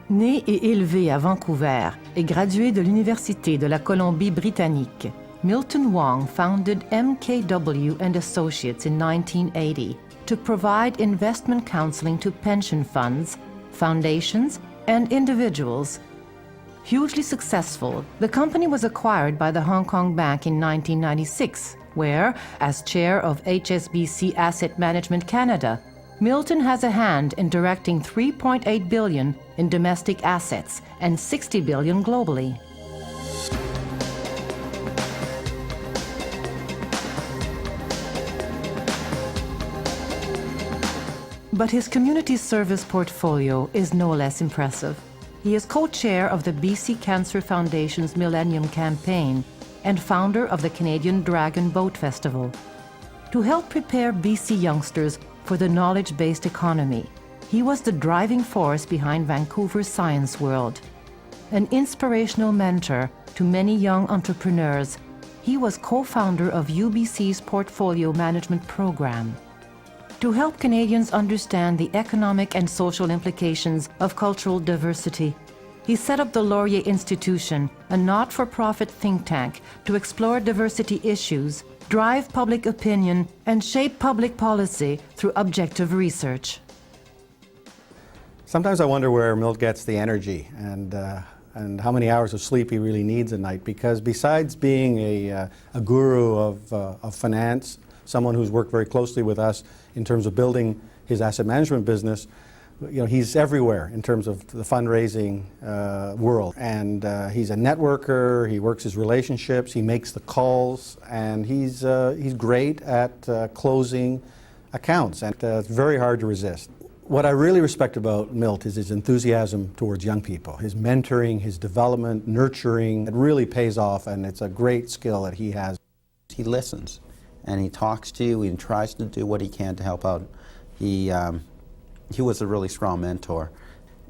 Né et élevé à Vancouver et gradué de l'Université de la Colombie-Britannique, Milton Wong founded MKW and Associates in 1980 to provide investment counseling to pension funds, foundations, and individuals. Hugely successful, the company was acquired by the Hong Kong Bank in 1996, where, as chair of HSBC Asset Management Canada, Milton has a hand in directing $3.8 billion in domestic assets and $60 billion globally. But his community service portfolio is no less impressive. He is co-chair of the BC Cancer Foundation's Millennium Campaign and founder of the Canadian Dragon Boat Festival. To help prepare BC youngsters for the knowledge-based economy, he was the driving force behind Vancouver's Science World. An inspirational mentor to many young entrepreneurs, he was co-founder of UBC's Portfolio Management Program. To help Canadians understand the economic and social implications of cultural diversity, he set up the Laurier Institution, a not-for-profit think tank to explore diversity issues, drive public opinion, and shape public policy through objective research. Sometimes I wonder where Milt gets the energy and how many hours of sleep he really needs a night, because besides being a guru of finance, someone who's worked very closely with us in terms of building his asset management business, he's everywhere in terms of the fundraising world. And he's a networker, he works his relationships, he makes the calls, and he's great at closing accounts, and it's very hard to resist. What I really respect about Milt is his enthusiasm towards young people, his mentoring, his development, nurturing. It really pays off, and it's a great skill that he has. He listens, and he talks to you, and tries to do what he can to help out. He was a really strong mentor.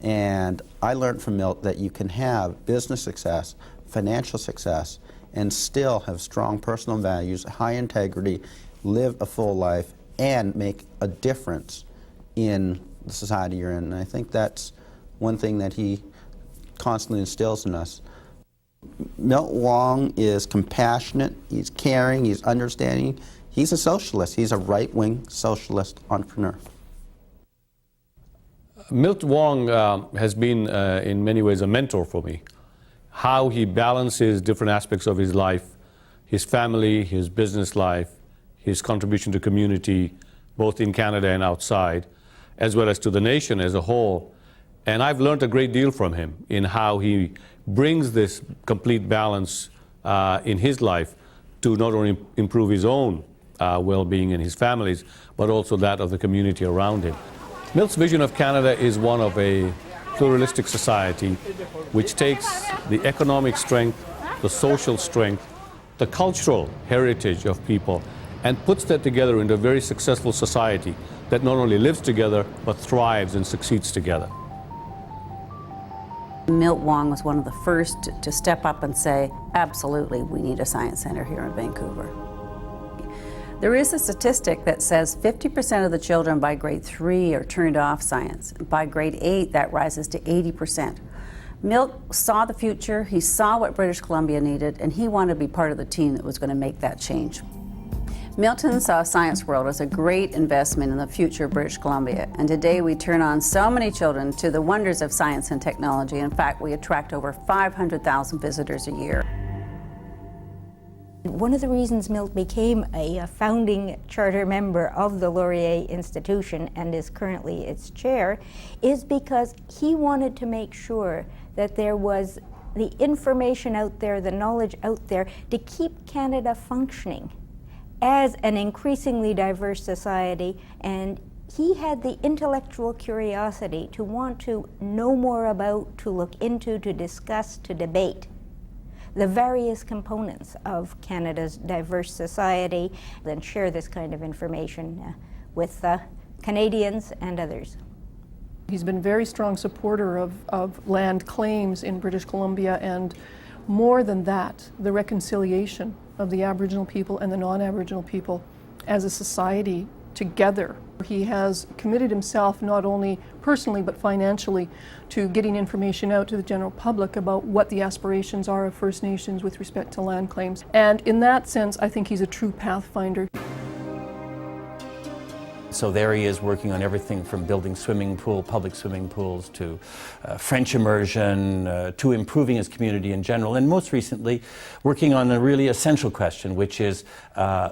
And I learned from Milt that you can have business success, financial success, and still have strong personal values, high integrity, live a full life, and make a difference in the society you're in. And I think that's one thing that he constantly instills in us. Milt Wong is compassionate, he's caring, he's understanding. He's a socialist. He's a right-wing socialist entrepreneur. Milton Wong has been, in many ways, a mentor for me. How he balances different aspects of his life, his family, his business life, his contribution to community, both in Canada and outside, as well as to the nation as a whole. And I've learned a great deal from him in how he brings this complete balance in his life to not only improve his own well-being and his family's, but also that of the community around him. Milt's vision of Canada is one of a pluralistic society which takes the economic strength, the social strength, the cultural heritage of people, and puts that together into a very successful society that not only lives together, but thrives and succeeds together. Milt Wong was one of the first to step up and say, absolutely, we need a science center here in Vancouver. There is a statistic that says 50% of the children by grade 3 are turned off science. By grade 8, that rises to 80%. Milt saw the future, he saw what British Columbia needed, and he wanted to be part of the team that was going to make that change. Milton saw Science World as a great investment in the future of British Columbia, and today we turn on so many children to the wonders of science and technology. In fact, we attract over 500,000 visitors a year. One of the reasons Milt became a founding charter member of the Laurier Institution and is currently its chair is because he wanted to make sure that there was the information out there, the knowledge out there to keep Canada functioning as an increasingly diverse society, and he had the intellectual curiosity to want to know more about, to look into, to discuss, to debate the various components of Canada's diverse society, then share this kind of information with Canadians and others. He's been a very strong supporter of land claims in British Columbia, and more than that, the reconciliation of the Aboriginal people and the non-Aboriginal people as a society together. He has committed himself not only personally but financially to getting information out to the general public about what the aspirations are of First Nations with respect to land claims. And in that sense, I think he's a true pathfinder. So there he is working on everything from building public swimming pools, to French immersion, to improving his community in general, and most recently working on a really essential question, which is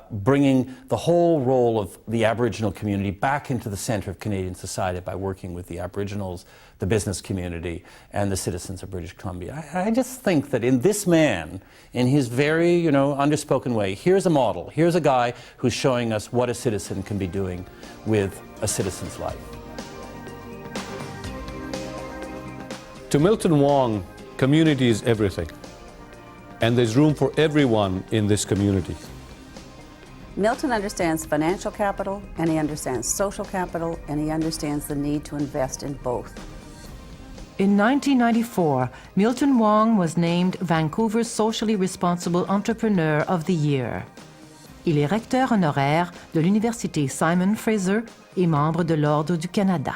bringing the whole role of the Aboriginal community back into the center of Canadian society by working with the Aboriginals, the business community, and the citizens of British Columbia. I just think that in this man, in his very, underspoken way, here's a model, here's a guy who's showing us what a citizen can be doing with a citizen's life. To Milton Wong, community is everything, and there's room for everyone in this community. Milton understands financial capital, and he understands social capital, and he understands the need to invest in both. In 1994, Milton Wong was named Vancouver's Socially Responsible Entrepreneur of the Year. Il est recteur honoraire de l'Université Simon Fraser et membre de l'Ordre du Canada.